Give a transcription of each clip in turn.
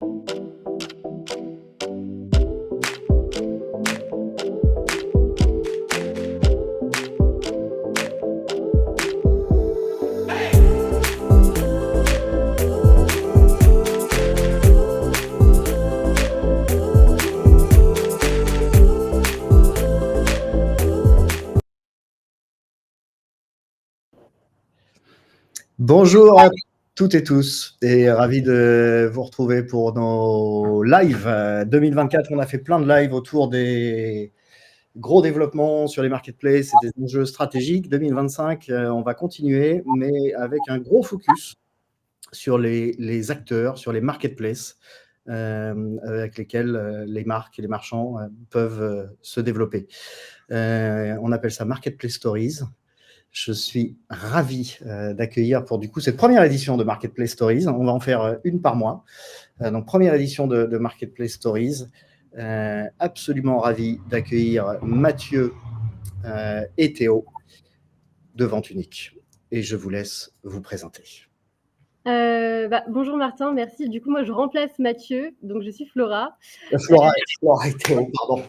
Bonjour à toutes et tous et ravi de vous retrouver pour nos lives. 2024, on a fait plein de lives autour des gros développements sur les marketplaces et des enjeux stratégiques. 2025, on va continuer, mais avec un gros focus sur les acteurs, sur les marketplaces avec lesquels les marques et les marchands peuvent se développer. On appelle ça Marketplace Stories. Je suis ravi d'accueillir pour du coup cette première édition de Marketplace Stories. On va en faire une par mois. Donc première édition de Marketplace Stories. Absolument ravi d'accueillir Mathieu et Théo de Vente Unique. Et je vous laisse vous présenter. Bonjour Martin, merci. Du coup, moi, je remplace Mathieu, donc je suis Flora. Flora et Théo, pardon.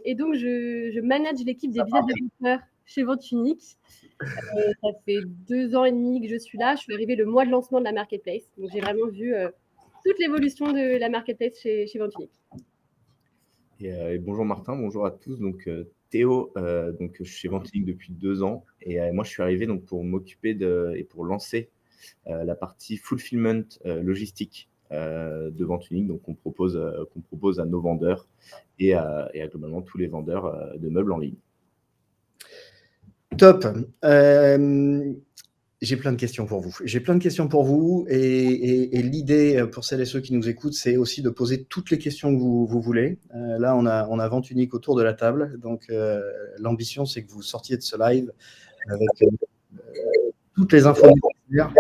Et donc, je manage l'équipe des business développeurs chez Vente Unique. Ça fait 2 ans et demi que je suis là. Je suis arrivée le mois de lancement de la marketplace. Donc, j'ai vraiment vu toute l'évolution de la marketplace chez Vente Unique. Et bonjour Martin, bonjour à tous. Donc Théo, donc je suis chez Vente Unique depuis 2 ans et moi je suis arrivé donc pour m'occuper et pour lancer la partie fulfillment logistique de Vente Unique, donc qu'on propose à nos vendeurs et à globalement tous les vendeurs de meubles en ligne. Top. J'ai plein de questions pour vous. Et l'idée pour celles et ceux qui nous écoutent, c'est aussi de poser toutes les questions que vous voulez. Là, on a Vente Unique autour de la table. Donc, l'ambition, c'est que vous sortiez de ce live avec toutes les infos nécessaires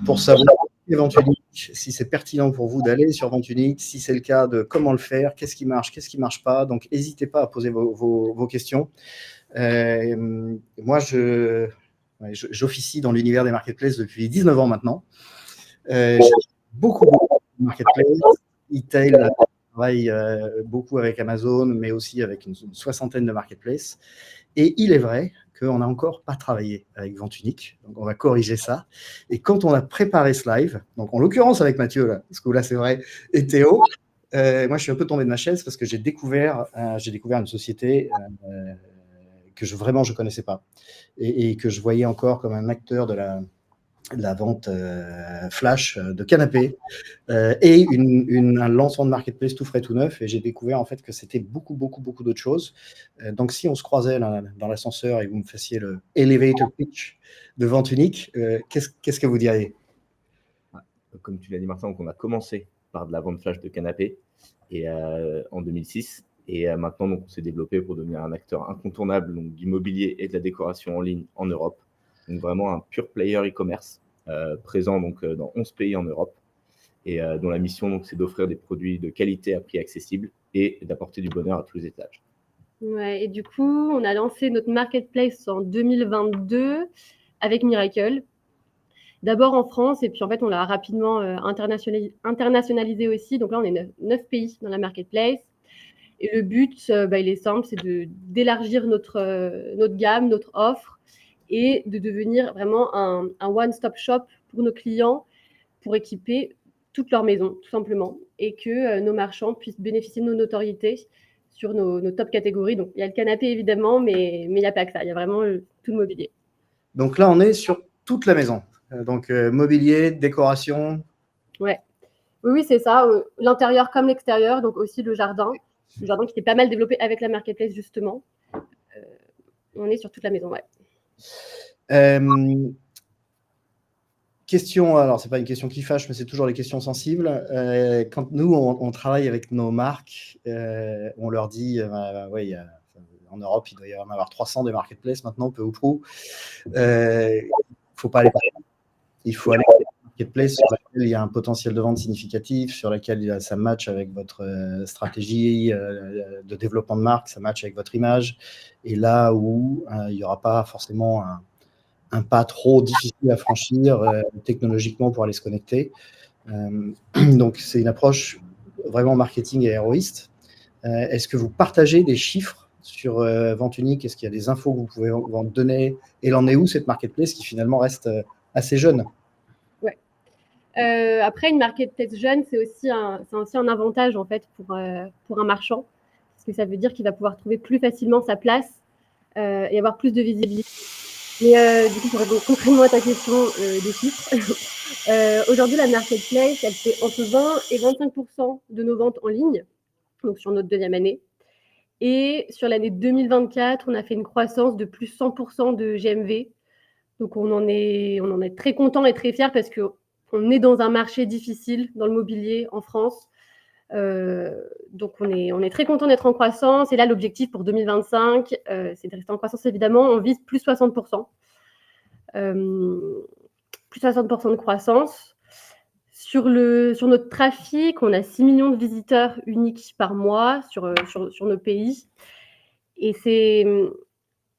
pour savoir Vente Unique, si c'est pertinent pour vous d'aller sur Vente Unique, si c'est le cas, de comment le faire, qu'est-ce qui marche pas. Donc, n'hésitez pas à poser vos questions. Moi, j'officie dans l'univers des marketplaces depuis 19 ans maintenant. J'ai beaucoup de marketplaces. E-tail, je travaille beaucoup avec Amazon, mais aussi avec une soixantaine de marketplaces. Et il est vrai qu'on n'a encore pas travaillé avec Vente Unique. Donc, on va corriger ça. Et quand on a préparé ce live, donc en l'occurrence avec Mathieu, là, parce que là, c'est vrai, et Théo, moi, je suis un peu tombé de ma chaise parce que j'ai découvert une société que je ne connaissais pas et que je voyais encore comme un acteur de la vente flash de canapé et un lancement de marketplace tout frais, tout neuf. Et j'ai découvert en fait que c'était beaucoup d'autres choses. Donc, si on se croisait là, dans l'ascenseur et vous me fassiez le elevator pitch de Vente Unique, qu'est-ce que vous diriez? Comme tu l'as dit Martin, donc on a commencé par de la vente flash de canapé et en 2006. Et maintenant, donc, on s'est développé pour devenir un acteur incontournable d'immobilier et de la décoration en ligne en Europe. Donc, vraiment un pure player e-commerce présent dans 11 pays en Europe et dont la mission, donc, c'est d'offrir des produits de qualité à prix accessible et d'apporter du bonheur à tous les étages. Ouais, et du coup, on a lancé notre marketplace en 2022 avec Miracle. D'abord en France, et puis en fait, on l'a rapidement internationalisé aussi. Donc là, on est 9 pays dans la marketplace. Et le but, il est simple, c'est d'élargir notre gamme, notre offre, et de devenir vraiment un one-stop shop pour nos clients, pour équiper toute leur maison, tout simplement, et que nos marchands puissent bénéficier de nos notoriétés sur nos top catégories. Donc, il y a le canapé, évidemment, mais il n'y a pas que ça. Il y a vraiment tout le mobilier. Donc là, on est sur toute la maison. Donc, mobilier, décoration. Ouais. Oui, c'est ça. L'intérieur comme l'extérieur, donc aussi le jardin. Le jardin qui était pas mal développé avec la marketplace, justement. On est sur toute la maison, ouais. Question, alors c'est pas une question qui fâche, mais c'est toujours les questions sensibles. Quand nous, on travaille avec nos marques, on leur dit, en Europe, il doit y en avoir 300 des marketplaces maintenant, peu ou prou. Il ne faut pas aller par là. Il faut aller par les marketplaces sur lesquels il y a un potentiel de vente significatif, sur lesquels ça match avec votre stratégie de développement de marque, ça match avec votre image, et là où il n'y aura pas forcément un pas trop difficile à franchir technologiquement pour aller se connecter. Donc, c'est une approche vraiment marketing et héroïste. Est-ce que vous partagez des chiffres sur Vente Unique? Est-ce qu'il y a des infos que vous pouvez en donner? Et elle en est où, cette marketplace qui finalement reste assez jeune? Ouais. Après, une marketplace jeune, c'est aussi un avantage en fait pour un marchand, parce que ça veut dire qu'il va pouvoir trouver plus facilement sa place et avoir plus de visibilité. Mais du coup, pour répondre concrètement à ta question des chiffres, aujourd'hui, la marketplace, elle fait entre 20 et 25% de nos ventes en ligne, donc sur notre deuxième année. Et sur l'année 2024, on a fait une croissance de plus 100% de GMV. Donc, on en est très content et très fiers parce qu'on est dans un marché difficile dans le mobilier en France. Donc, on est très content d'être en croissance. Et là, l'objectif pour 2025, c'est de rester en croissance, évidemment. On vise plus 60%. Plus 60% de croissance. Sur notre trafic, on a 6 millions de visiteurs uniques par mois sur nos pays. Et c'est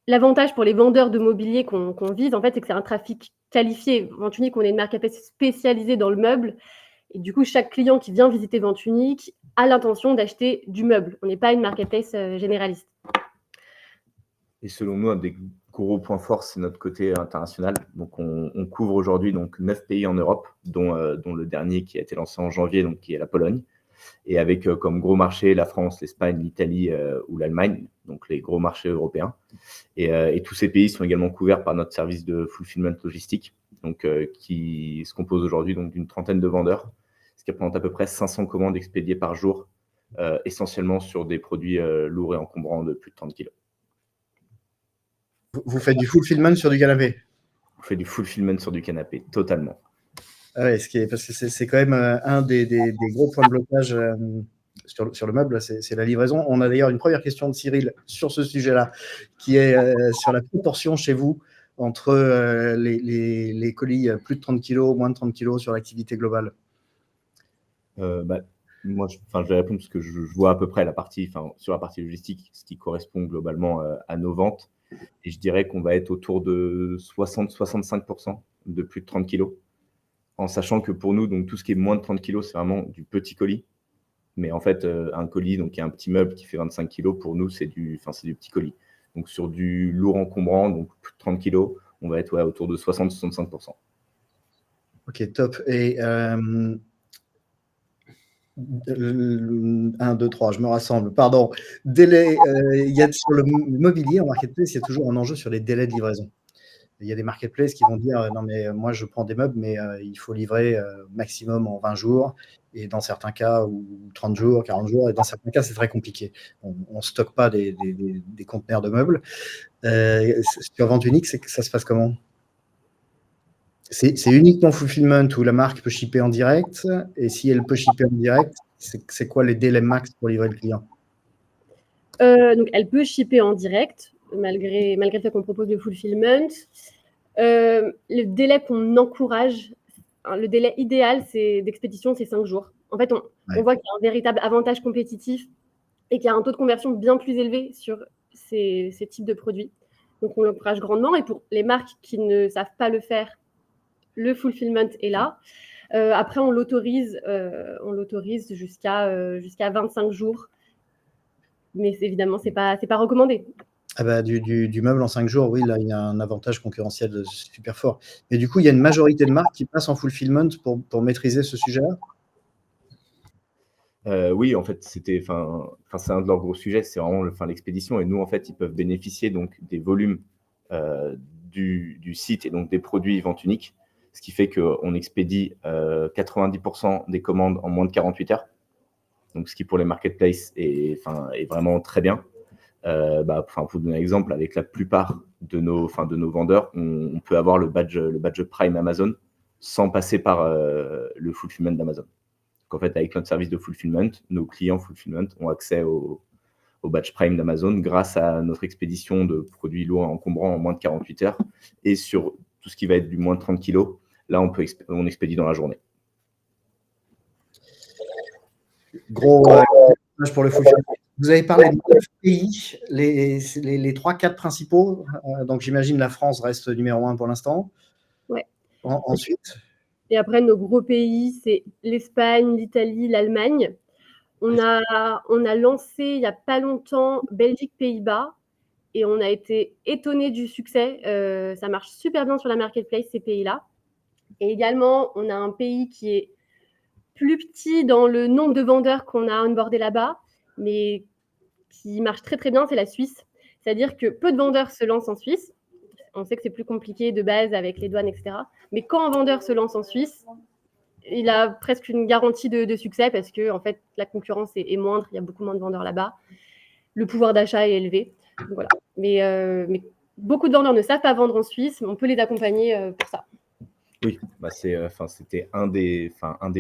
l'avantage pour les vendeurs de mobilier qu'on vise, en fait, c'est que c'est un trafic qualifié. Vente Unique, on est une marketplace spécialisée dans le meuble. Et du coup, chaque client qui vient visiter Vente Unique a l'intention d'acheter du meuble. On n'est pas une marketplace généraliste. Et selon nous, un des gros points forts, c'est notre côté international. Donc, on couvre aujourd'hui 9 pays en Europe, dont le dernier qui a été lancé en janvier, donc qui est la Pologne. Et avec comme gros marchés la France, l'Espagne, l'Italie ou l'Allemagne, donc les gros marchés européens. Et tous ces pays sont également couverts par notre service de fulfillment logistique, donc, qui se compose aujourd'hui d'une trentaine de vendeurs, ce qui représente à peu près 500 commandes expédiées par jour, essentiellement sur des produits lourds et encombrants de plus de 30 kg. Vous faites du fulfillment sur du canapé? On fait du fulfillment sur du canapé, totalement. Ah ouais, parce que c'est quand même un des gros points de blocage sur le meuble, c'est la livraison. On a d'ailleurs une première question de Cyril sur ce sujet-là, qui est sur la proportion chez vous entre les colis plus de 30 kg, moins de 30 kg sur l'activité globale. Moi, je vais répondre parce que je vois à peu près sur la partie logistique, ce qui correspond globalement à nos ventes. Et je dirais qu'on va être autour de 60-65% de plus de 30 kg. En sachant que pour nous, donc tout ce qui est moins de 30 kg, c'est vraiment du petit colis. Mais en fait, un colis, donc il y a un petit meuble qui fait 25 kg, pour nous, c'est du petit colis. Donc sur du lourd encombrant, donc plus de 30 kg, on va être autour de 60-65%. Ok, top. Et 1, 2, 3, je me rassemble, pardon. Délai, il y a sur le mobilier en marketplace, il y a toujours un enjeu sur les délais de livraison. Il y a des marketplaces qui vont dire non, mais moi je prends des meubles, mais il faut livrer maximum en 20 jours, et dans certains cas, ou 30 jours, 40 jours, et dans certains cas, c'est très compliqué. On ne stocke pas des conteneurs de meubles. Sur Vente Unique, ça se passe comment? C'est uniquement fulfillment où la marque peut shipper en direct, et si elle peut shipper en direct, c'est quoi les délais max pour livrer le client? Donc, elle peut shipper en direct, malgré le fait qu'on propose le fulfillment. Le délai qu'on encourage, le délai idéal d'expédition, c'est 5 jours. En fait, on voit qu'il y a un véritable avantage compétitif et qu'il y a un taux de conversion bien plus élevé sur ces types de produits. Donc, on l'encourage grandement. Et pour les marques qui ne savent pas le faire, le fulfillment est là. Après, on l'autorise jusqu'à 25 jours. Mais évidemment, c'est pas recommandé. Ah bah, du meuble en 5 jours, oui, là, il y a un avantage concurrentiel super fort. Et du coup, il y a une majorité de marques qui passent en fulfillment pour maîtriser ce sujet-là? Oui, en fait, c'est un de leurs gros sujets, c'est vraiment l'expédition. Et nous, en fait, ils peuvent bénéficier donc des volumes du site et donc des produits Vente Unique, ce qui fait qu'on expédie 90% des commandes en moins de 48 heures. Donc, ce qui pour les marketplaces est vraiment très bien. Pour vous donner un exemple, avec la plupart de nos vendeurs, on peut avoir le badge Prime Amazon sans passer par le fulfillment d'Amazon. Donc en fait, avec notre service de fulfillment, nos clients fulfillment ont accès au badge Prime d'Amazon grâce à notre expédition de produits lourds et encombrants en moins de 48 heures. Et sur tout ce qui va être du moins de 30 kg, là, on expédie dans la journée. Gros avantage pour le fulfillment. Vous avez parlé de 9 pays, les 3-4 principaux. Donc, j'imagine la France reste numéro 1 pour l'instant. Ouais. Ensuite, Et après, nos gros pays, c'est l'Espagne, l'Italie, l'Allemagne. On a lancé il n'y a pas longtemps Belgique, Pays-Bas. Et on a été étonnés du succès. Ça marche super bien sur la marketplace, ces pays-là. Et également, on a un pays qui est plus petit dans le nombre de vendeurs qu'on a onboardé là-bas, mais qui marche très très bien, c'est la Suisse. C'est-à-dire que peu de vendeurs se lancent en Suisse. On sait que c'est plus compliqué de base avec les douanes, etc. Mais quand un vendeur se lance en Suisse, il a presque une garantie de succès parce que en fait, la concurrence est moindre, il y a beaucoup moins de vendeurs là-bas. Le pouvoir d'achat est élevé. Donc, voilà. Mais beaucoup de vendeurs ne savent pas vendre en Suisse, mais on peut les accompagner pour ça. Oui, c'était un des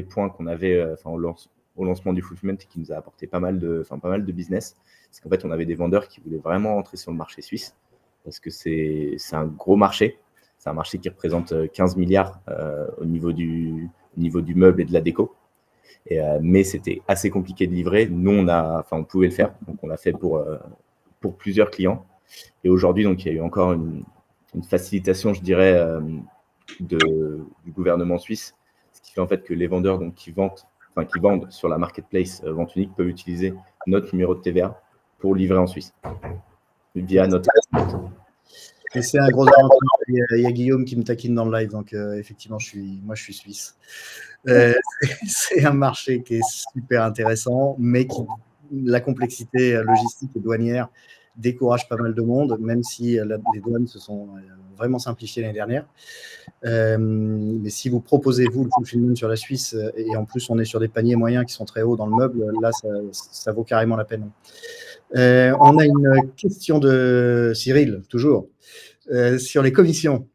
points qu'on avait au lancement du Fulfillment et qui nous a apporté pas mal de business. C'est qu'en fait, on avait des vendeurs qui voulaient vraiment entrer sur le marché suisse parce que c'est un gros marché. C'est un marché qui représente 15 milliards au niveau du meuble et de la déco. Mais c'était assez compliqué de livrer. Nous, on pouvait le faire. Donc, on l'a fait pour plusieurs clients. Et aujourd'hui, donc, il y a eu encore une facilitation, je dirais, du gouvernement suisse, ce qui fait en fait que les vendeurs donc, qui vendent sur la marketplace Vente Unique peuvent utiliser notre numéro de TVA pour livrer en Suisse via notre. Et c'est un gros avantage. Il y a Guillaume qui me taquine dans le live, donc effectivement, je suis suisse. C'est un marché qui est super intéressant, mais la complexité logistique et douanière décourage pas mal de monde, même si les douanes se sont vraiment simplifiées l'année dernière. Mais si vous proposez, vous, le fulfillment sur la Suisse, et en plus on est sur des paniers moyens qui sont très hauts dans le meuble, là, ça vaut carrément la peine. On a une question de Cyril, toujours, sur les commissions.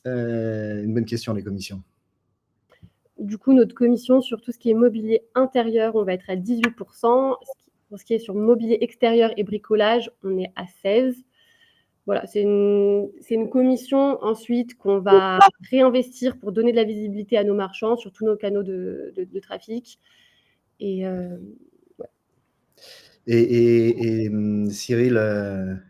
Une bonne question, les commissions. Du coup, notre commission sur tout ce qui est mobilier intérieur, on va être à 18%. Pour ce qui est sur mobilier extérieur et bricolage, on est à 16%. Voilà, c'est une commission ensuite qu'on va réinvestir pour donner de la visibilité à nos marchands sur tous nos canaux de trafic. Et Cyril,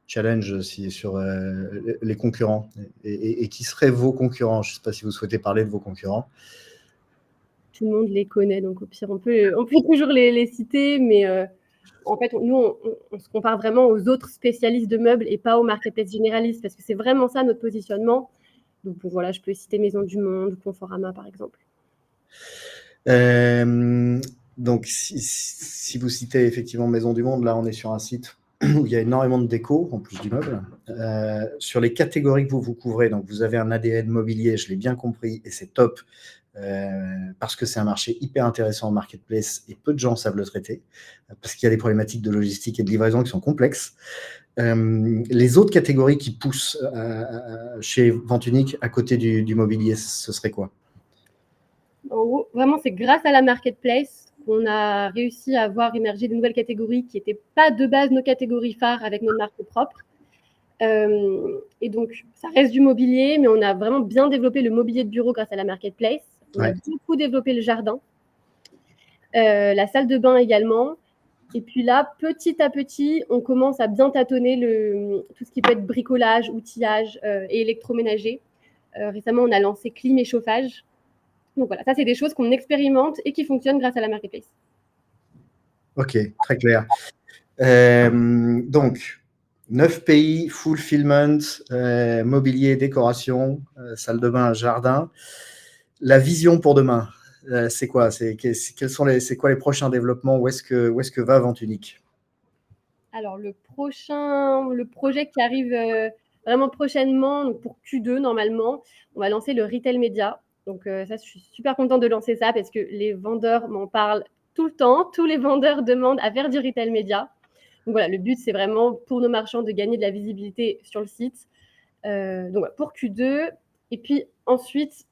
challenge aussi sur les concurrents. Et qui seraient vos concurrents? Je ne sais pas si vous souhaitez parler de vos concurrents. Tout le monde les connaît, donc au pire, on peut toujours les citer, mais en fait, nous, on se compare vraiment aux autres spécialistes de meubles et pas aux marketplace généralistes, parce que c'est vraiment ça notre positionnement. Donc voilà, je peux citer Maison du Monde, Conforama, par exemple. Donc, si vous citez effectivement Maison du Monde, là, on est sur un site où il y a énormément de déco, en plus du meuble. Sur les catégories que vous couvrez, donc vous avez un ADN mobilier, je l'ai bien compris, et c'est top, parce que c'est un marché hyper intéressant en marketplace et peu de gens savent le traiter, parce qu'il y a des problématiques de logistique et de livraison qui sont complexes. Les autres catégories qui poussent chez Vente Unique à côté du mobilier, ce serait quoi? En gros, vraiment, c'est grâce à la marketplace qu'on a réussi à voir émerger de nouvelles catégories qui n'étaient pas de base nos catégories phares avec nos marques propres. Et donc, ça reste du mobilier, mais on a vraiment bien développé le mobilier de bureau grâce à la marketplace. On a beaucoup développé le jardin, la salle de bain également. Et puis là, petit à petit, on commence à bien tâtonner tout ce qui peut être bricolage, outillage et électroménager. Récemment, on a lancé clim et chauffage. Donc voilà, ça, c'est des choses qu'on expérimente et qui fonctionnent grâce à la marketplace. Ok, très clair. Donc, 9 pays, fulfillment, mobilier, décoration, salle de bain, jardin. La vision pour demain, c'est quoi? C'est quoi les prochains développements? Où est-ce que va Vente Unique? Alors, le projet qui arrive vraiment prochainement, donc pour Q2 normalement, on va lancer le retail média. Donc ça, je suis super contente de lancer ça parce que les vendeurs m'en parlent tout le temps. Tous les vendeurs demandent à faire du retail média. Donc voilà, le but, c'est vraiment pour nos marchands de gagner de la visibilité sur le site. Donc voilà, pour Q2. Et puis ensuite,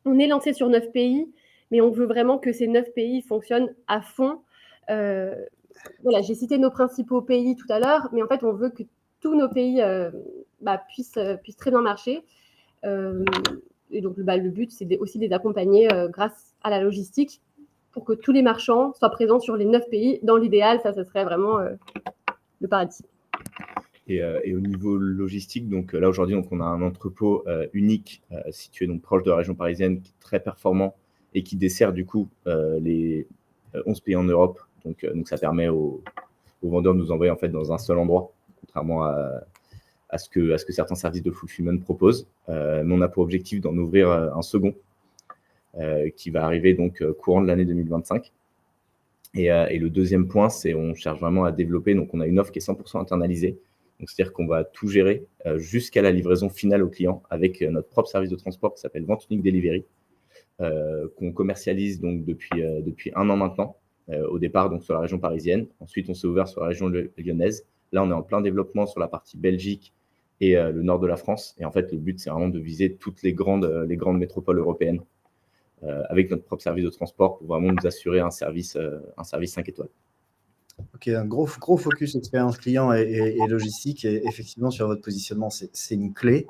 on est lancé sur 9 pays, mais on veut vraiment que ces 9 pays fonctionnent à fond. Voilà, j'ai cité nos principaux pays tout à l'heure, mais en fait, on veut que tous nos pays puissent très bien marcher. Et donc, le but, c'est aussi de les accompagner grâce à la logistique. pour que tous les marchands soient présents sur les 9 pays. Dans l'idéal, ça, ce serait vraiment le paradis. Et au niveau logistique, donc là aujourd'hui, on a un entrepôt unique situé donc proche de la région parisienne, qui est très performant et qui dessert du coup les 11 pays en Europe. Donc ça permet aux vendeurs de nous envoyer en fait dans un seul endroit, contrairement à ce que certains services de fulfillment proposent. Mais on a pour objectif d'en ouvrir un second qui va arriver donc courant de l'année 2025. Et le deuxième point, c'est on cherche vraiment à développer. Donc on a une offre qui est 100% internalisée. Donc, c'est-à-dire qu'on va tout gérer jusqu'à la livraison finale au client avec notre propre service de transport qui s'appelle Vente Unique Delivery, qu'on commercialise donc depuis 1 an maintenant, au départ donc sur la région parisienne. Ensuite, on s'est ouvert sur la région lyonnaise. Là, on est en plein développement sur la partie Belgique et le nord de la France. Et en fait, le but, c'est vraiment de viser toutes les grandes métropoles européennes avec notre propre service de transport pour vraiment nous assurer un service 5 étoiles. Ok, un gros focus expérience client et logistique. Et effectivement, sur votre positionnement, c'est une clé.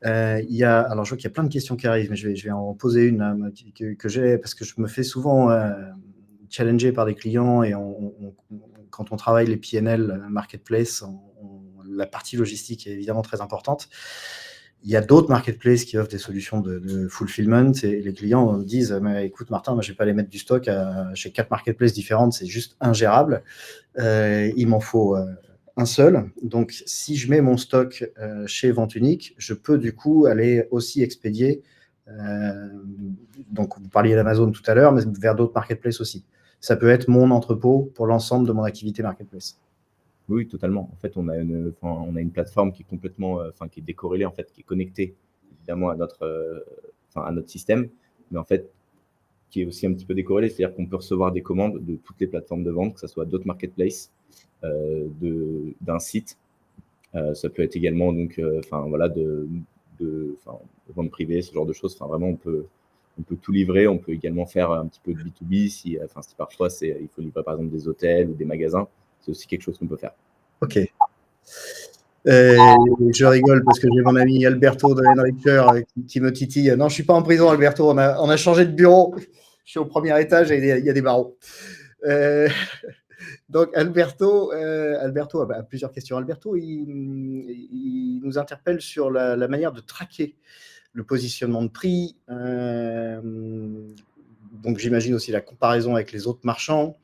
Alors, je vois qu'il y a plein de questions qui arrivent, mais je vais en poser une que j'ai, parce que je me fais souvent challenger par des clients et quand on travaille les PNL Marketplace, la partie logistique est évidemment très importante. Il y a d'autres marketplaces qui offrent des solutions de fulfillment et les clients me disent mais écoute Martin, moi je ne vais pas aller mettre du stock chez 4 marketplaces différentes, c'est juste ingérable. Il m'en faut un seul. Donc si je mets mon stock chez Vente Unique, je peux du coup aller aussi expédier. Donc vous parliez d'Amazon tout à l'heure, mais vers d'autres marketplaces aussi. Ça peut être mon entrepôt pour l'ensemble de mon activité marketplace. Oui, totalement. En fait, on a une plateforme qui est complètement, qui est décorrélée, en fait, qui est connectée évidemment à notre système, mais en fait, qui est aussi un petit peu décorrélée, c'est-à-dire qu'on peut recevoir des commandes de toutes les plateformes de vente, que ce soit d'autres marketplaces, d'un site. Ça peut être également donc, de vente privée, ce genre de choses. Enfin, vraiment, on peut tout livrer. On peut également faire un petit peu de B2B si parfois il faut livrer par exemple des hôtels ou des magasins. C'est aussi quelque chose qu'on peut faire. Ok. Je rigole parce que j'ai mon ami Alberto de Enricher qui me titille. Non, je ne suis pas en prison, Alberto. On a changé de bureau. Je suis au premier étage et il y a des barreaux. Donc, Alberto a plusieurs questions. Alberto, il nous interpelle sur la manière de traquer le positionnement de prix. Donc, j'imagine aussi la comparaison avec les autres marchands.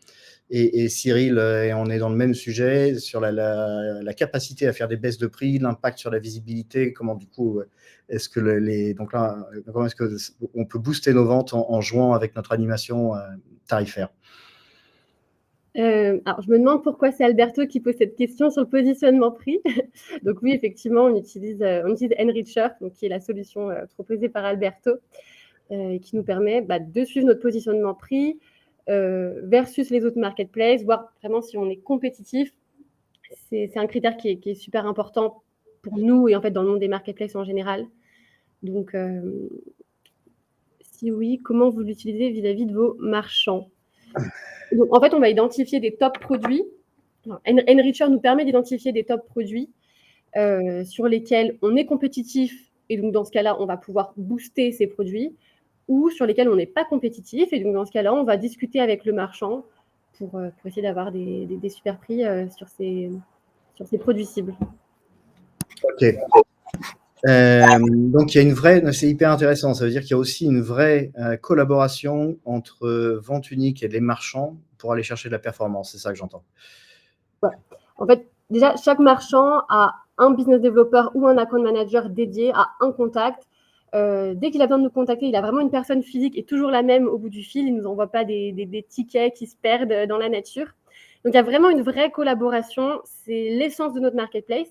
Et Cyril, on est dans le même sujet sur la capacité à faire des baisses de prix, l'impact sur la visibilité, comment du coup, est-ce que comment est-ce qu'on peut booster nos ventes en jouant avec notre animation tarifaire? Alors, je me demande pourquoi c'est Alberto qui pose cette question sur le positionnement prix. Donc oui, effectivement, on utilise Enricher, donc, qui est la solution proposée par Alberto, qui nous permet de suivre notre positionnement prix versus les autres marketplaces, voir vraiment si on est compétitif. C'est un critère qui est super important pour nous et en fait dans le monde des marketplaces en général. Donc, si oui, comment vous l'utilisez vis-à-vis de vos marchands? Donc, en fait, on va identifier des top produits. Enricher nous permet d'identifier des top produits sur lesquels on est compétitif. Et donc, dans ce cas-là, on va pouvoir booster ces produits, ou sur lesquels on n'est pas compétitif. Et donc, dans ce cas-là, on va discuter avec le marchand pour essayer d'avoir des super prix sur ces produits cibles. Ok. Donc, il y a une vraie, c'est hyper intéressant. Ça veut dire qu'il y a aussi une vraie collaboration entre Vente Unique et les marchands pour aller chercher de la performance. C'est ça que j'entends. Ouais. En fait, déjà, chaque marchand a un business developer ou un account manager dédié à un contact. Dès qu'il a besoin de nous contacter, il a vraiment une personne physique et toujours la même au bout du fil. Il ne nous envoie pas des tickets qui se perdent dans la nature. Donc, il y a vraiment une vraie collaboration. C'est l'essence de notre marketplace.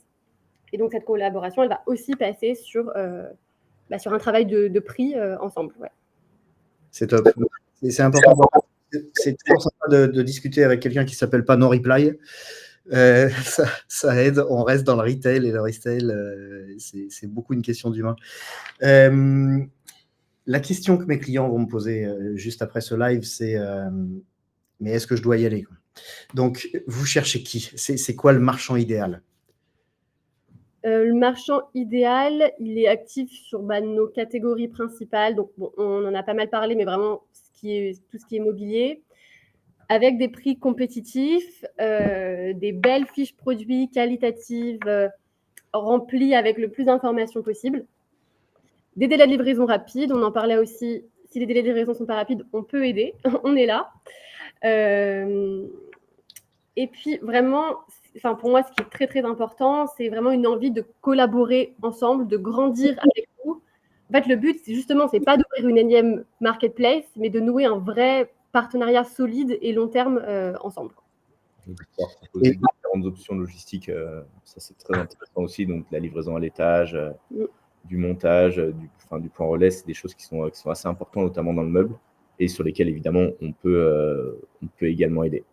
Et donc, cette collaboration, elle va aussi passer sur un travail de prix ensemble. Ouais. C'est top. C'est important. C'est toujours sympa de discuter avec quelqu'un qui ne s'appelle pas No Reply. Ça aide. On reste dans le retail et le retail, c'est beaucoup une question d'humain. La question que mes clients vont me poser juste après ce live, c'est mais est-ce que je dois y aller? Donc, vous cherchez qui? C'est quoi le marchand idéal? Le marchand idéal, il est actif sur nos catégories principales. Donc, bon, on en a pas mal parlé, mais vraiment, ce tout ce qui est mobilier, avec des prix compétitifs, des belles fiches produits qualitatives, remplies avec le plus d'informations possible. Des délais de livraison rapides, on en parlait aussi. Si les délais de livraison ne sont pas rapides, on peut aider, on est là. Et puis vraiment, pour moi, ce qui est très très important, c'est vraiment une envie de collaborer ensemble, de grandir avec vous. En fait, le but, justement, c'est pas d'ouvrir une énième marketplace, mais de nouer un vrai partenariat solide et long terme ensemble. Et de pouvoir proposer différentes options logistiques, ça c'est très intéressant aussi. Donc la livraison à l'étage, du montage, du point relais, c'est des choses qui sont assez importantes, notamment dans le meuble, et sur lesquelles évidemment on peut également aider.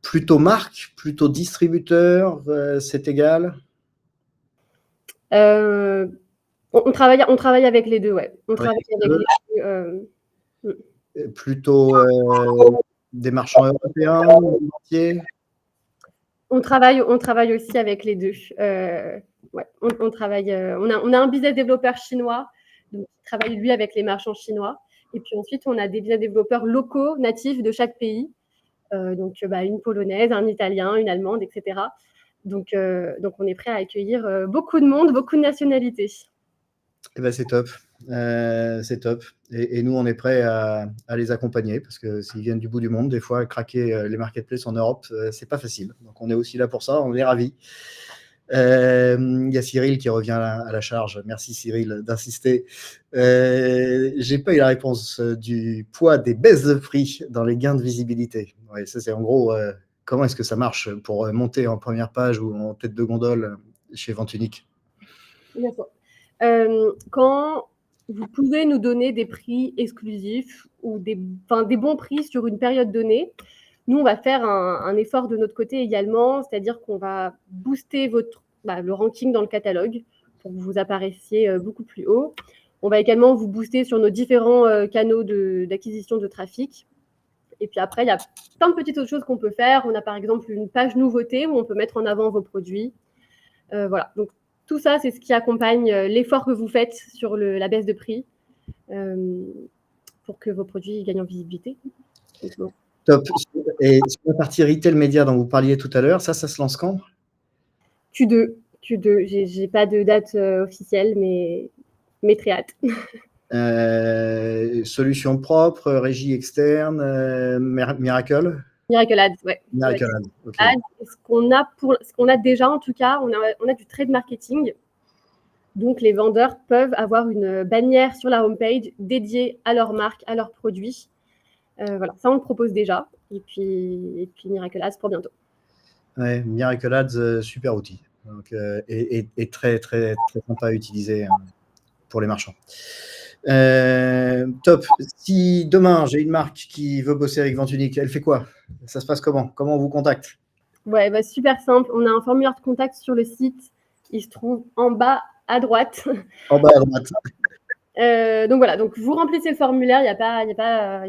Plutôt marque, plutôt distributeur, c'est égal? On travaille avec les deux, ouais. On travaille avec les deux. Plutôt des marchands européens, entiers? On travaille aussi avec les deux. Ouais, on travaille. On a un business développeur chinois, donc qui travaille lui avec les marchands chinois. Et puis ensuite, on a des business développeurs locaux, natifs de chaque pays. Donc, une polonaise, un italien, une allemande, etc. Donc on est prêt à accueillir beaucoup de monde, beaucoup de nationalités. Eh ben, c'est top. C'est top. Et nous, on est prêt à les accompagner parce que s'ils viennent du bout du monde, des fois, craquer les marketplaces en Europe, c'est pas facile. Donc, on est aussi là pour ça. On est ravis. Il y a Cyril qui revient à la charge. Merci Cyril d'insister. J'ai pas eu la réponse du poids des baisses de prix dans les gains de visibilité. Ouais, ça, c'est en gros comment est-ce que ça marche pour monter en première page ou en tête de gondole chez Vente Unique. D'accord. Quand vous pouvez nous donner des prix exclusifs ou des bons prix sur une période donnée, nous, on va faire un effort de notre côté également, c'est-à-dire qu'on va booster le ranking dans le catalogue pour que vous apparaissiez beaucoup plus haut. On va également vous booster sur nos différents canaux d'acquisition de trafic. Et puis après, il y a plein de petites autres choses qu'on peut faire. On a par exemple une page nouveauté où on peut mettre en avant vos produits. Voilà, donc tout ça, c'est ce qui accompagne l'effort que vous faites sur la baisse de prix pour que vos produits gagnent en visibilité. Donc, bon. Top. Et sur la partie retail média dont vous parliez tout à l'heure, ça se lance quand? Q2. J'ai pas de date officielle, mais très hâte. Solution propre, régie externe, Miracle? Miracle Ads, ouais. Miracle Ads, ok. Ce qu'on a déjà, en tout cas, on a du trade marketing. Donc, les vendeurs peuvent avoir une bannière sur la homepage dédiée à leur marque, à leurs produits. Voilà, ça, on le propose déjà. Et puis Miracle Ads pour bientôt. Ouais, Miracle Ads, super outil. Donc, et très, très, très sympa à utiliser pour les marchands. Top. Si demain, j'ai une marque qui veut bosser avec Vente Unique, elle fait quoi? Ça se passe comment? Comment on vous contacte? Ouais, super simple. On a un formulaire de contact sur le site. Il se trouve en bas à droite. En bas à droite. Donc voilà, donc vous remplissez le formulaire, il n'y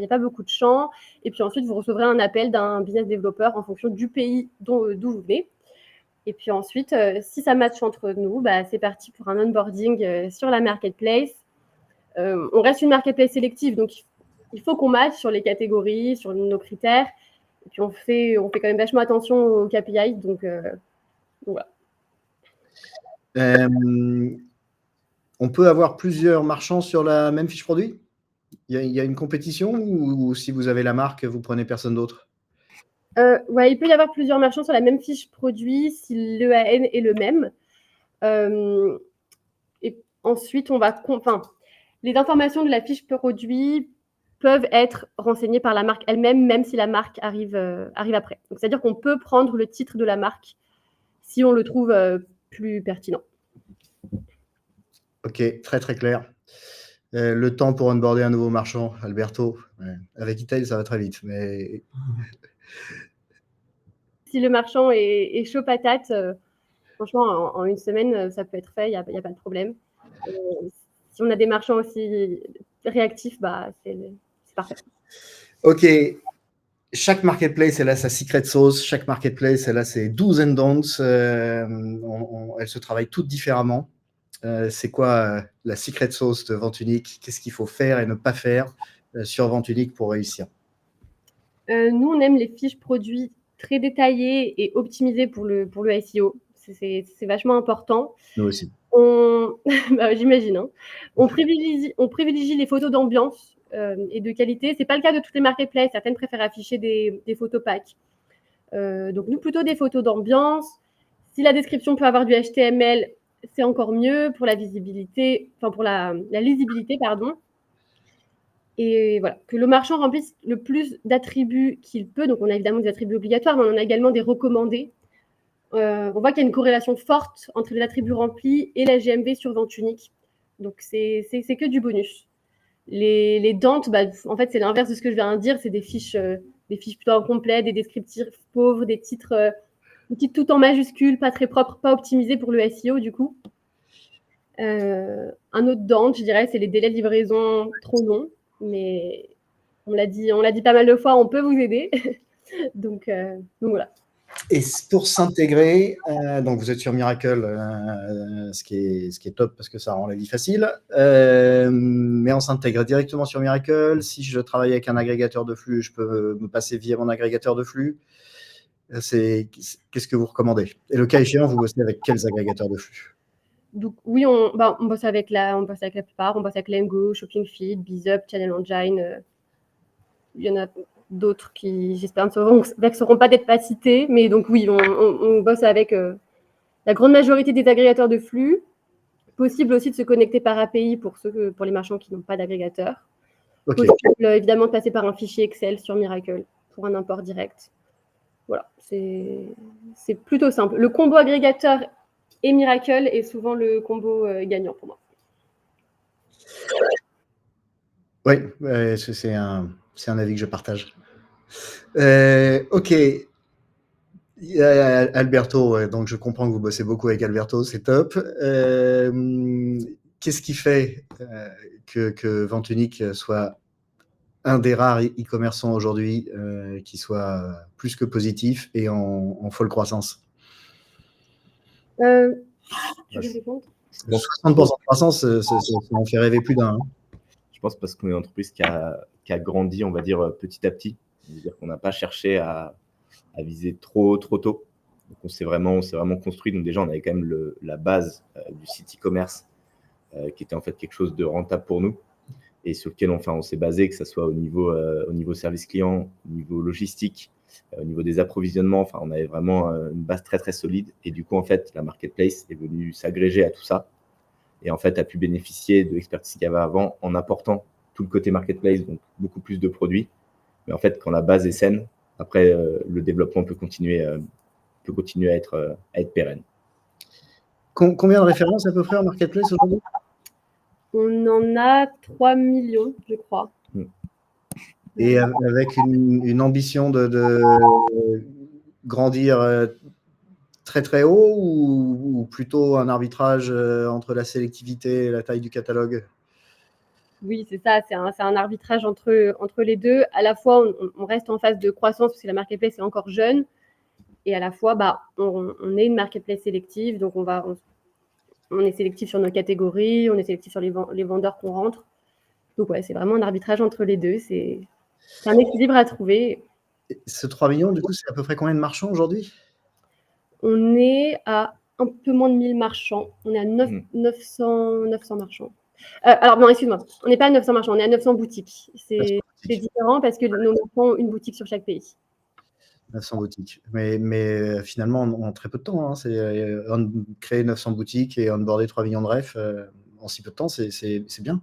a pas beaucoup de champs. Et puis ensuite, vous recevrez un appel d'un business développeur en fonction du pays d'où vous venez. Et puis ensuite, si ça match entre nous, c'est parti pour un onboarding sur la marketplace. On reste une marketplace sélective, donc il faut qu'on matche sur les catégories, sur nos critères. Et puis on fait quand même vachement attention aux KPI, donc voilà. On peut avoir plusieurs marchands sur la même fiche produit? Il y a une compétition ou si vous avez la marque, vous prenez personne d'autre? Ouais, il peut y avoir plusieurs marchands sur la même fiche produit si l'EAN est le même. Et ensuite, les informations de la fiche produit peuvent être renseignées par la marque elle-même, même si la marque arrive après. Donc, c'est-à-dire qu'on peut prendre le titre de la marque si on le trouve plus pertinent. Ok, très très clair. Le temps pour onboarder un nouveau marchand, Alberto. Ouais. Avec Italy, ça va très vite. Mais... Si le marchand est chaud patate, franchement, en une semaine, ça peut être fait, il n'y a pas de problème. Si on a des marchands aussi réactifs, c'est parfait. Ok. Chaque marketplace, elle a sa secret sauce. Chaque marketplace, elle a ses do's and don'ts. Elles se travaillent toutes différemment. C'est quoi la secret sauce de Vente Unique? Qu'est-ce qu'il faut faire et ne pas faire sur vente unique pour réussir? Nous, on aime les fiches produits très détaillées et optimisées pour le SEO. C'est vachement important. Nous aussi. J'imagine. Hein. On privilégie les photos d'ambiance et de qualité. Ce n'est pas le cas de toutes les marketplaces. Certaines préfèrent afficher des photos packs. Donc, nous, plutôt des photos d'ambiance. Si la description peut avoir du HTML, c'est encore mieux pour la visibilité, enfin pour la lisibilité, pardon. Et voilà, que le marchand remplisse le plus d'attributs qu'il peut. Donc, on a évidemment des attributs obligatoires, mais on a également des recommandés. On voit qu'il y a une corrélation forte entre les attributs remplis et la GMV sur vente unique. Donc, c'est que du bonus. Les Dante, en fait, c'est l'inverse de ce que je viens de dire. C'est des fiches plutôt incomplètes, des descriptifs pauvres, des titres tout en majuscules, pas très propres, pas optimisés pour le SEO, du coup. Un autre Dante, je dirais, c'est les délais de livraison trop longs. Mais on l'a dit pas mal de fois, on peut vous aider. donc voilà. Et pour s'intégrer, donc vous êtes sur Miracle, ce qui est top parce que ça rend la vie facile. Mais on s'intègre directement sur Miracle. Si je travaille avec un agrégateur de flux, je peux me passer via mon agrégateur de flux. Qu'est-ce que vous recommandez? Et le cas échéant, vous bossez avec quels agrégateurs de flux? Donc oui, on bosse avec la plupart. On bosse avec Lengo, Shopping Feed, Bizup, Channel Engine. Il y en a d'autres qui, j'espère, ne vexeront pas d'être pas cités. Mais donc oui, on bosse avec la grande majorité des agrégateurs de flux. Possible aussi de se connecter par API pour les marchands qui n'ont pas d'agrégateur. Okay. Possible évidemment de passer par un fichier Excel sur Miracle pour un import direct. Voilà, c'est plutôt simple. Le combo agrégateur et Miracle est souvent le combo gagnant pour moi. Oui, c'est un avis que je partage. Ok. Alberto, donc je comprends que vous bossez beaucoup avec Alberto, c'est top. Qu'est-ce qui fait que Vente Unique soit un des rares e-commerçants aujourd'hui qui soit plus que positif et en folle croissance? Tu veux répondre? 60% de croissance, ça en fait rêver plus d'un. Hein. Je pense parce qu'on est une entreprise qui a grandi, on va dire, petit à petit. C'est-à-dire qu'on n'a pas cherché à viser trop tôt. Donc on s'est vraiment construit. Donc déjà, on avait quand même la base du site e-commerce qui était en fait quelque chose de rentable pour nous et sur lequel on s'est basé, que ce soit au niveau service client, au niveau logistique, au niveau des approvisionnements. Enfin, on avait vraiment une base très, très solide. Et du coup, en fait, la marketplace est venue s'agréger à tout ça et en fait, a pu bénéficier de l'expertise qu'il y avait avant en apportant tout le côté marketplace, donc beaucoup plus de produits. Mais en fait, quand la base est saine, après, le développement peut continuer à être pérenne. Combien de références à peu près en marketplace aujourd'hui? On en a 3 millions, je crois. Et avec une ambition de grandir très très haut ou plutôt un arbitrage entre la sélectivité et la taille du catalogue? Oui, c'est ça, c'est un arbitrage entre les deux. À la fois, on reste en phase de croissance parce que la marketplace est encore jeune. Et à la fois, on est une marketplace sélective. Donc, on est sélectif sur nos catégories, on est sélectif sur les vendeurs qu'on rentre. Donc, ouais, c'est vraiment un arbitrage entre les deux. C'est un équilibre à trouver. Ce 3 millions, du coup, c'est à peu près combien de marchands aujourd'hui? On est à un peu moins de 1000 marchands. On est à 900 marchands. Alors, non, excuse-moi. On n'est pas à 900 marchands, on est à 900 boutiques. C'est différent parce que nous avons une boutique sur chaque pays. 900 boutiques. Mais finalement, en très peu de temps. Hein, créer 900 boutiques et onboarder 3 millions de refs en si peu de temps, c'est bien.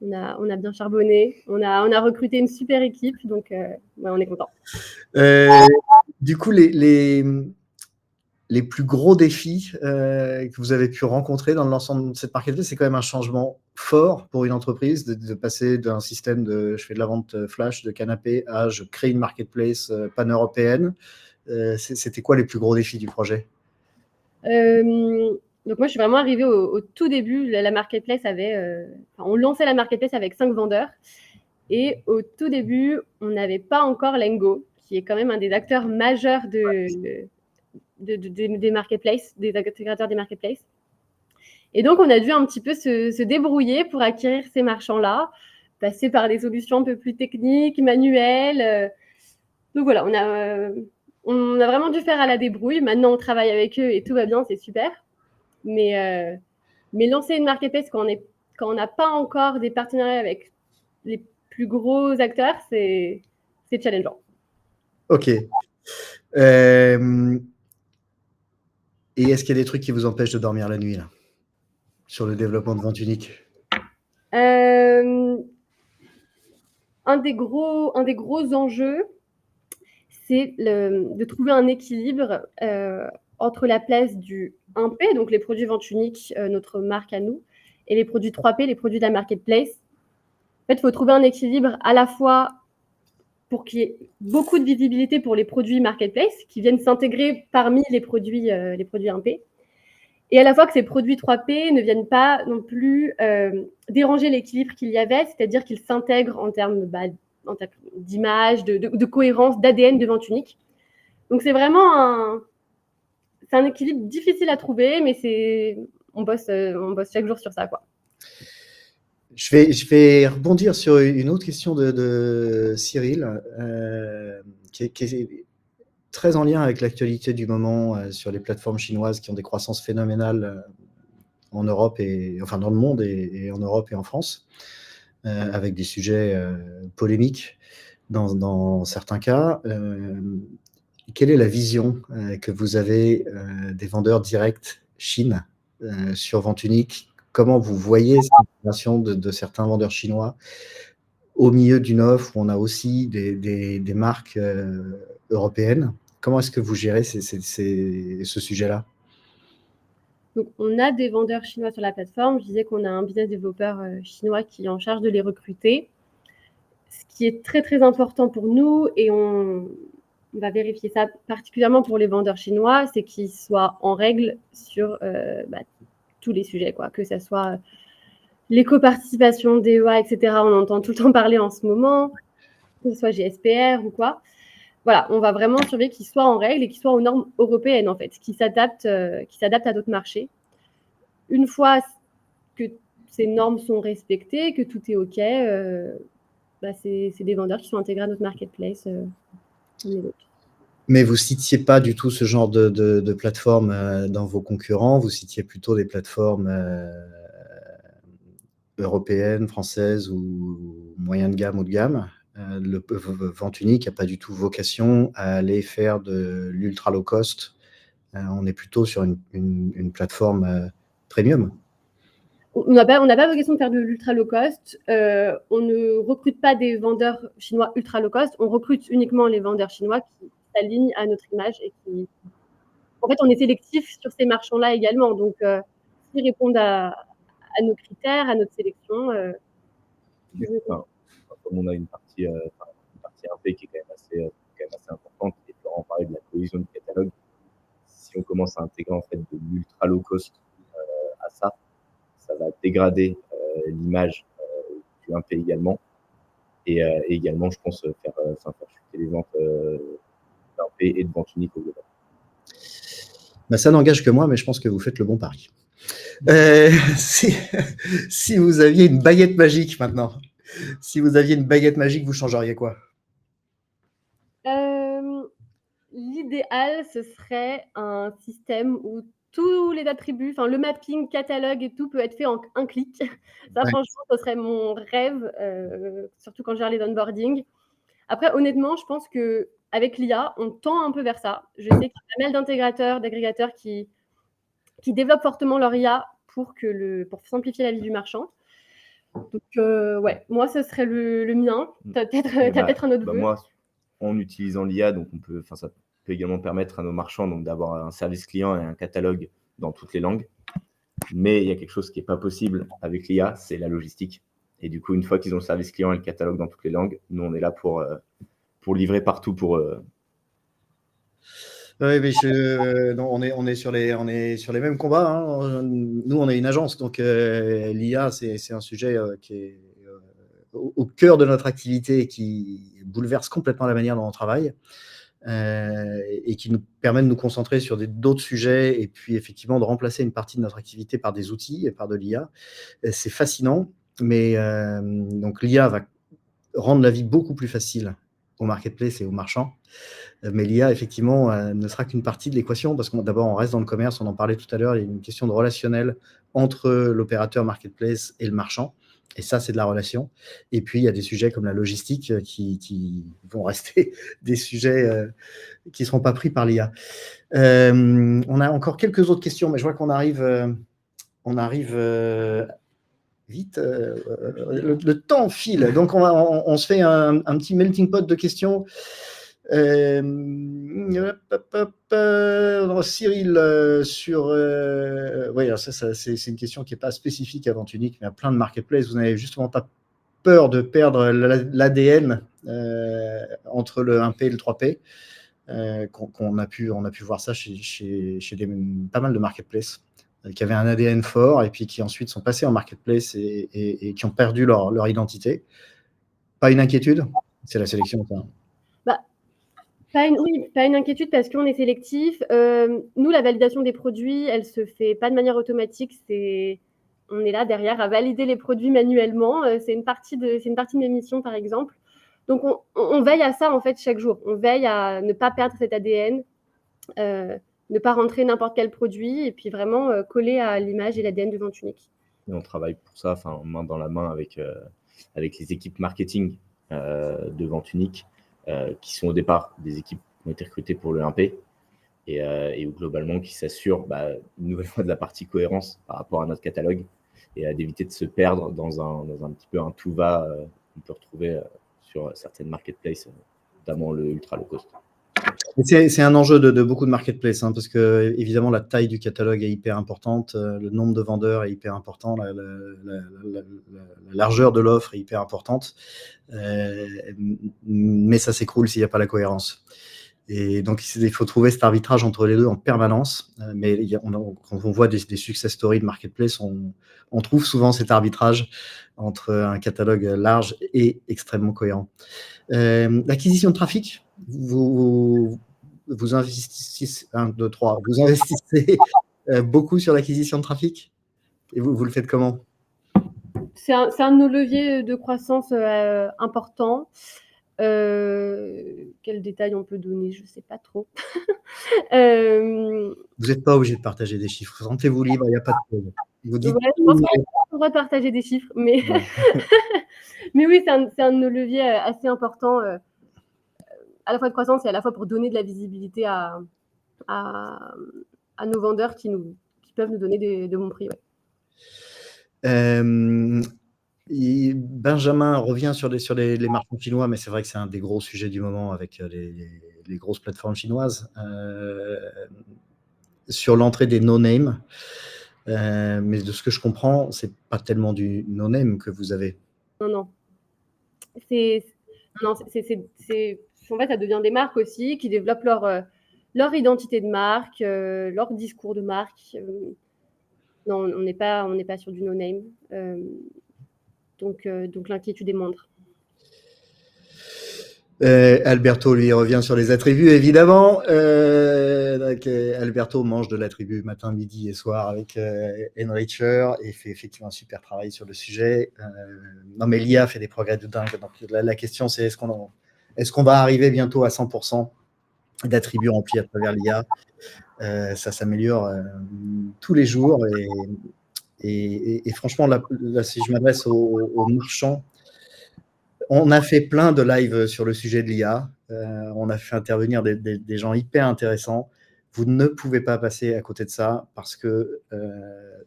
On a bien charbonné. On a recruté une super équipe. Donc, on est content. Du coup, les plus gros défis que vous avez pu rencontrer dans l'ensemble de cette marketplace, c'est quand même un changement fort pour une entreprise de passer d'un système de je fais de la vente flash de canapé à je crée une marketplace pan-européenne. C'était quoi les plus gros défis du projet? Donc moi, je suis vraiment arrivée au tout début. La marketplace on lançait la marketplace avec 5 vendeurs. Et au tout début, on n'avait pas encore Lengo, qui est quand même un des acteurs majeurs des marketplaces, des intégrateurs des marketplaces. Et donc, on a dû un petit peu se débrouiller pour acquérir ces marchands-là, passer par des solutions un peu plus techniques, manuelles. Donc voilà, on a vraiment dû faire à la débrouille. Maintenant, on travaille avec eux et tout va bien, c'est super. Mais lancer une marketplace quand on n'a pas encore des partenariats avec les plus gros acteurs, c'est challengeant. Ok. Et est-ce qu'il y a des trucs qui vous empêchent de dormir la nuit là, sur le développement de vente unique? Un des gros enjeux, c'est de trouver un équilibre entre la place du 1P, donc les produits vente unique, notre marque à nous, et les produits 3P, les produits de la marketplace. En fait, il faut trouver un équilibre à la fois pour qu'il y ait beaucoup de visibilité pour les produits marketplace qui viennent s'intégrer parmi les produits 1P, et à la fois que ces produits 3P ne viennent pas non plus déranger l'équilibre qu'il y avait, c'est-à-dire qu'ils s'intègrent en termes d'image, de cohérence, d'ADN de vente unique. Donc c'est vraiment un équilibre difficile à trouver, mais on bosse chaque jour sur ça, quoi. Je vais rebondir sur une autre question de Cyril, qui est très en lien avec l'actualité du moment sur les plateformes chinoises qui ont des croissances phénoménales en Europe enfin dans le monde et en Europe et en France, avec des sujets polémiques dans certains cas. Quelle est la vision que vous avez des vendeurs directs Chine sur vente unique? Comment vous voyez cette intégration de certains vendeurs chinois au milieu d'une offre où on a aussi des marques européennes? Comment est-ce que vous gérez ce sujet-là? Donc, on a des vendeurs chinois sur la plateforme. Je disais qu'on a un business développeur chinois qui est en charge de les recruter. Ce qui est très, très important pour nous, et on va vérifier ça particulièrement pour les vendeurs chinois, c'est qu'ils soient en règle sur tous les sujets, quoi, que ce soit l'éco-participation, DEA, etc. On entend tout le temps parler en ce moment, que ce soit GSPR ou quoi. Voilà, on va vraiment surveiller qu'ils soient en règle et qu'ils soient aux normes européennes, en fait, qui s'adaptent à d'autres marchés. Une fois que ces normes sont respectées, que tout est OK, c'est des vendeurs qui sont intégrés à notre marketplace. Mais vous ne citiez pas du tout ce genre de plateforme dans vos concurrents, vous citiez plutôt des plateformes européennes, françaises ou moyen de gamme ou de gamme. Le vente unique n'a pas du tout vocation à aller faire de l'ultra low cost. On est plutôt sur une plateforme premium. On n'a pas vocation de faire de l'ultra low cost. On ne recrute pas des vendeurs chinois ultra low cost. On recrute uniquement les vendeurs chinois qui s'alignent à notre image et qui... En fait, on est sélectif sur ces marchands-là également. Donc, s'ils répondent à nos critères, à notre sélection... Comme on a une partie 1P qui est quand même assez importante, et Florent parlait de la cohésion du catalogue, si on commence à intégrer en fait de l'ultra low cost à ça va dégrader l'image du 1P également. Et également, je pense, faire chuter les ventes d'1P et de vente unique au global. Ça n'engage que moi, mais je pense que vous faites le bon pari. Si vous aviez une baguette magique maintenant, vous changeriez quoi? L'idéal, ce serait un système où tous les attributs, enfin le mapping, catalogue et tout peut être fait en un clic. Ça, ouais. Franchement, ce serait mon rêve, surtout quand je gère les onboarding. Après, honnêtement, je pense qu'avec l'IA, on tend un peu vers ça. Je sais qu'il y a pas mal d'intégrateurs, d'agrégateurs qui développent fortement leur IA pour simplifier la vie du marchand. Donc, ouais, moi, ce serait le mien. T'as peut-être un autre vœu. Moi, en utilisant l'IA, donc ça peut également permettre à nos marchands d'avoir un service client et un catalogue dans toutes les langues. Mais il y a quelque chose qui n'est pas possible avec l'IA, c'est la logistique. Et du coup, une fois qu'ils ont le service client et le catalogue dans toutes les langues, nous, on est là pour livrer partout pour eux. Oui, mais on est sur les mêmes combats. Hein. Nous, on est une agence, donc l'IA, c'est un sujet qui est au cœur de notre activité et qui bouleverse complètement la manière dont on travaille et qui nous permet de nous concentrer sur d'autres sujets et puis effectivement de remplacer une partie de notre activité par des outils et par de l'IA. C'est fascinant. Donc, l'IA va rendre la vie beaucoup plus facile aux marketplaces et aux marchands. Mais l'IA, effectivement, ne sera qu'une partie de l'équation parce d'abord, on reste dans le commerce, on en parlait tout à l'heure, il y a une question de relationnel entre l'opérateur marketplace et le marchand. Et ça, c'est de la relation. Et puis, il y a des sujets comme la logistique qui vont rester des sujets qui ne seront pas pris par l'IA. On a encore quelques autres questions, mais je vois qu'on arrive vite. Le temps file. Donc, on se fait un petit melting pot de questions. Cyril, sur... oui, ça, c'est une question qui n'est pas spécifique à Vente Unique, mais à plein de marketplaces. Vous n'avez justement pas peur de perdre l'ADN entre le 1P et le 3P. On a pu voir ça chez pas mal de marketplaces qui avaient un ADN fort et puis qui ensuite sont passés en marketplace et qui ont perdu leur identité. Pas une inquiétude? C'est la sélection. Pas une inquiétude parce qu'on est sélectif. Nous, la validation des produits, elle se fait pas de manière automatique. On est là derrière à valider les produits manuellement. C'est une partie de mes missions, par exemple. Donc, on veille à ça, en fait, chaque jour. On veille à ne pas perdre cet ADN, ne pas rentrer n'importe quel produit et puis vraiment coller à l'image et l'ADN de Vente Unique. Et on travaille pour ça, main dans la main avec les équipes marketing de Vente Unique, qui sont au départ des équipes qui ont été recrutées pour le 1P et où globalement qui s'assurent une nouvelle fois de la partie cohérence par rapport à notre catalogue et d'éviter de se perdre dans un petit peu un tout-va qu'on peut retrouver sur certaines marketplaces, notamment le ultra low cost. C'est un enjeu de beaucoup de marketplaces, parce que évidemment la taille du catalogue est hyper importante, le nombre de vendeurs est hyper important, la largeur de l'offre est hyper importante, mais ça s'écroule s'il n'y a pas la cohérence. Et donc il faut trouver cet arbitrage entre les deux en permanence. Mais quand on voit des success stories de marketplace, on trouve souvent cet arbitrage entre un catalogue large et extrêmement cohérent. L'acquisition de trafic, vous investissez vous investissez beaucoup sur l'acquisition de trafic et vous le faites comment? C'est un de nos leviers de croissance important. Quel détail on peut donner? Je ne sais pas trop. Vous n'êtes pas obligé de partager des chiffres. Sentez-vous libre, il n'y a pas de problème. Vous dites... Ouais, je pense qu'on a le droit de partager des chiffres, mais, mais oui, c'est un de nos leviers assez importants, à la fois de croissance et à la fois pour donner de la visibilité à nos vendeurs qui peuvent nous donner de bons prix. Ouais. Benjamin revient sur les marchands chinois, mais c'est vrai que c'est un des gros sujets du moment avec les grosses plateformes chinoises. Sur l'entrée des no-name, mais de ce que je comprends, c'est pas tellement du no-name que vous avez. Non. En fait, ça devient des marques aussi qui développent leur identité de marque, leur discours de marque. Non, on n'est pas sur du no-name. Donc l'inquiétude est moindre. Alberto, lui, revient sur les attributs, évidemment. Alberto mange de l'attribut matin, midi et soir avec Enricher et fait effectivement un super travail sur le sujet. Non, mais l'IA fait des progrès de dingue. Donc, la question, c'est est-ce qu'on va arriver bientôt à 100% d'attributs remplis à travers l'IA? Ça s'améliore tous les jours. Et franchement, là, si je m'adresse aux marchands, on a fait plein de lives sur le sujet de l'IA. On a fait intervenir des gens hyper intéressants. Vous ne pouvez pas passer à côté de ça parce que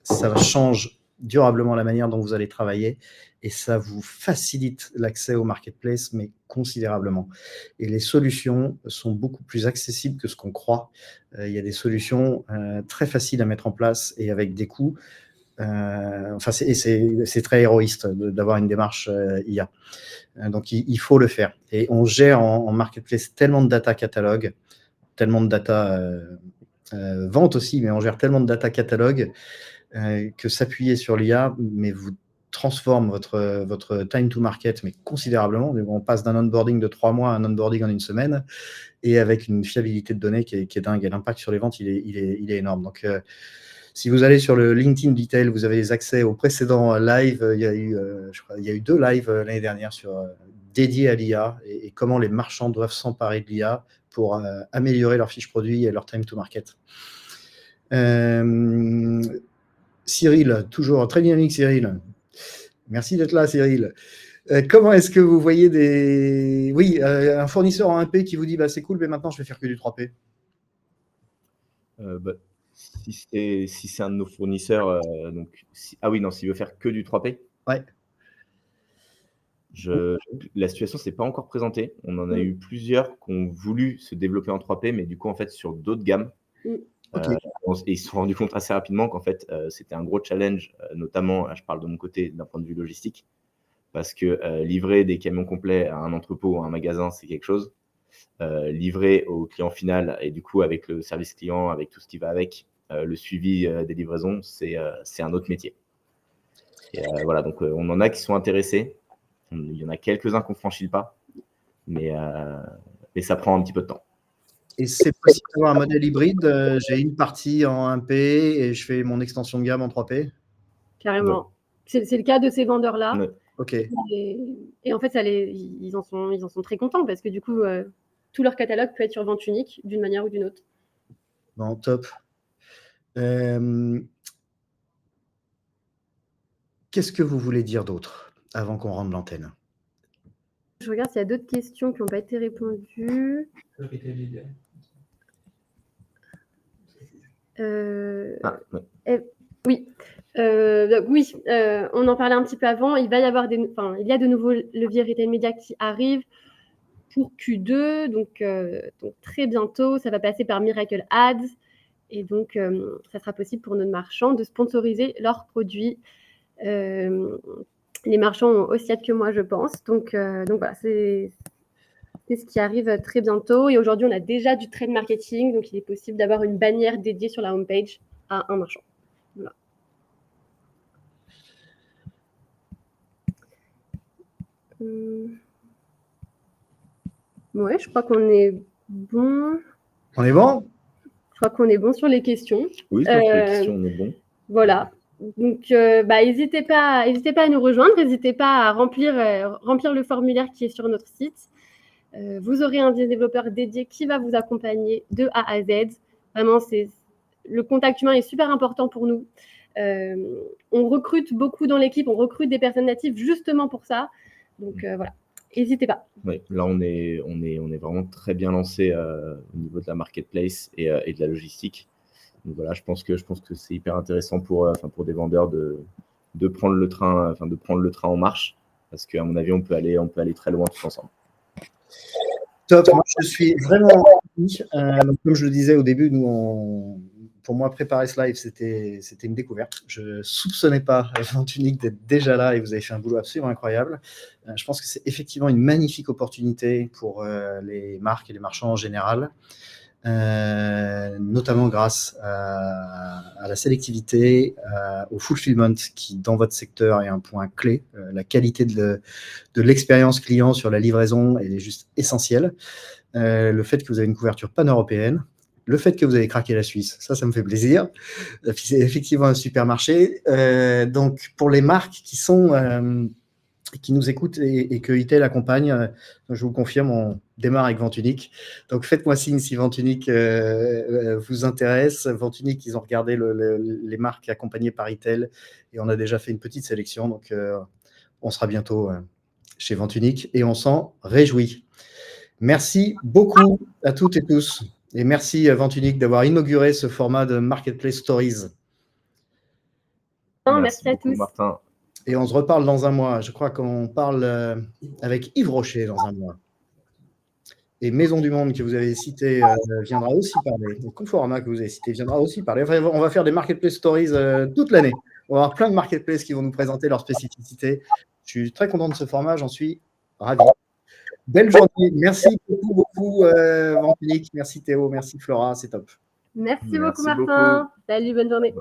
ça change durablement la manière dont vous allez travailler et ça vous facilite l'accès au marketplace, mais considérablement. Et les solutions sont beaucoup plus accessibles que ce qu'on croit. Il y a des solutions très faciles à mettre en place et avec des coûts. C'est très héroïste d'avoir une démarche IA. Donc, il faut le faire. Et on gère en marketplace tellement de data catalogue, tellement de data vente aussi, mais on gère tellement de data catalogue que s'appuyer sur l'IA, mais vous transforme votre time to market, mais considérablement. On passe d'un onboarding de 3 mois à un onboarding en 1 semaine, et avec une fiabilité de données qui est dingue. Et l'impact sur les ventes, il est énorme. Donc, Si vous allez sur le LinkedIn Detail, vous avez accès aux précédents lives. Il y a eu, je crois, il y a eu 2 lives l'année dernière dédiés à l'IA et comment les marchands doivent s'emparer de l'IA pour améliorer leurs fiches produits et leur time to market. Cyril, toujours très dynamique, Cyril. Merci d'être là, Cyril. Comment est-ce que vous voyez un fournisseur en 1P qui vous dit bah, c'est cool, mais maintenant je vais faire que du 3P? Si c'est un de nos fournisseurs, s'il veut faire que du 3P. Ouais. La situation s'est pas encore présentée. On en a eu plusieurs qui ont voulu se développer en 3P, mais du coup, en fait, sur d'autres gammes. Okay. Et ils se sont rendus compte assez rapidement qu'en fait, c'était un gros challenge, notamment, je parle de mon côté, d'un point de vue logistique, parce que livrer des camions complets à un entrepôt ou à un magasin, c'est quelque chose. Livrer au client final et du coup, avec le service client, avec tout ce qui va avec, le suivi des livraisons, c'est un autre métier. Et voilà, donc on en a qui sont intéressés. Il y en a quelques-uns qu'on ne franchit le pas, mais ça prend un petit peu de temps. Et c'est possible d'avoir un modèle hybride. J'ai une partie en 1P et je fais mon extension de gamme en 3P. Carrément. Ouais. C'est le cas de ces vendeurs-là. Ouais. Ok. Et en fait, ils en sont très contents parce que du coup, tout leur catalogue peut être sur vente unique d'une manière ou d'une autre. Bon, top. Qu'est-ce que vous voulez dire d'autre avant qu'on rende l'antenne? Je regarde s'il y a d'autres questions qui n'ont pas été répondues. Oui. On en parlait un petit peu avant. Il y a de nouveaux leviers retail média qui arrivent pour Q2, donc très bientôt. Ça va passer par Miracle Ads. Et donc, ça sera possible pour nos marchands de sponsoriser leurs produits. Les marchands ont aussi hâte que moi, je pense. Donc voilà, c'est ce qui arrive très bientôt. Et aujourd'hui, on a déjà du trade marketing. Donc, il est possible d'avoir une bannière dédiée sur la homepage à un marchand. Voilà. Ouais, je crois qu'on est bon. On est bon? Je crois qu'on est bon sur les questions. Oui, sur les questions, on est bon. Voilà. Donc, n'hésitez pas à nous rejoindre. N'hésitez pas à remplir le formulaire qui est sur notre site. Vous aurez un développeur dédié qui va vous accompagner de A à Z. Vraiment, le contact humain est super important pour nous. On recrute beaucoup dans l'équipe, on recrute des personnes natives justement pour ça. Donc voilà, n'hésitez pas. Oui, là on est vraiment très bien lancé au niveau de la marketplace et de la logistique. Donc voilà, je pense que c'est hyper intéressant pour des vendeurs de prendre le train, en marche, parce qu'à mon avis on peut aller très loin tous ensemble. Top, moi je suis vraiment comme je le disais au début, pour moi préparer ce live c'était une découverte. Je ne soupçonnais pas Vente Unique d'être déjà là et vous avez fait un boulot absolument incroyable. Je pense que c'est effectivement une magnifique opportunité pour les marques et les marchands en général. Notamment grâce à la sélectivité, au fulfillment qui, dans votre secteur, est un point clé. La qualité de l'expérience client sur la livraison, elle est juste essentielle. Le fait que vous avez une couverture pan-européenne, le fait que vous avez craqué la Suisse, ça me fait plaisir. C'est effectivement un super marché. Donc, pour les marques qui nous écoutent et que Itel accompagne, je vous confirme, on démarre avec Vente Unique. Donc, faites-moi signe si Vente Unique vous intéresse. Vente Unique, ils ont regardé les marques accompagnées par Itel et on a déjà fait une petite sélection. Donc, on sera bientôt chez Vente Unique et on s'en réjouit. Merci beaucoup à toutes et tous. Et merci à Vente Unique d'avoir inauguré ce format de Marketplace Stories. Merci à tous. Martin. Et on se reparle dans un mois. Je crois qu'on parle avec Yves Rocher dans un mois. Et Maison du Monde, que vous avez cité, viendra aussi parler. Et Conforama, que vous avez cité, viendra aussi parler. Enfin, on va faire des Marketplace Stories toute l'année. On va avoir plein de Marketplaces qui vont nous présenter leurs spécificités. Je suis très content de ce format. J'en suis ravi. Belle journée. Merci beaucoup, Vente Unique. Merci Théo. Merci Flora. C'est top. Merci beaucoup, Martin. Salut, bonne journée.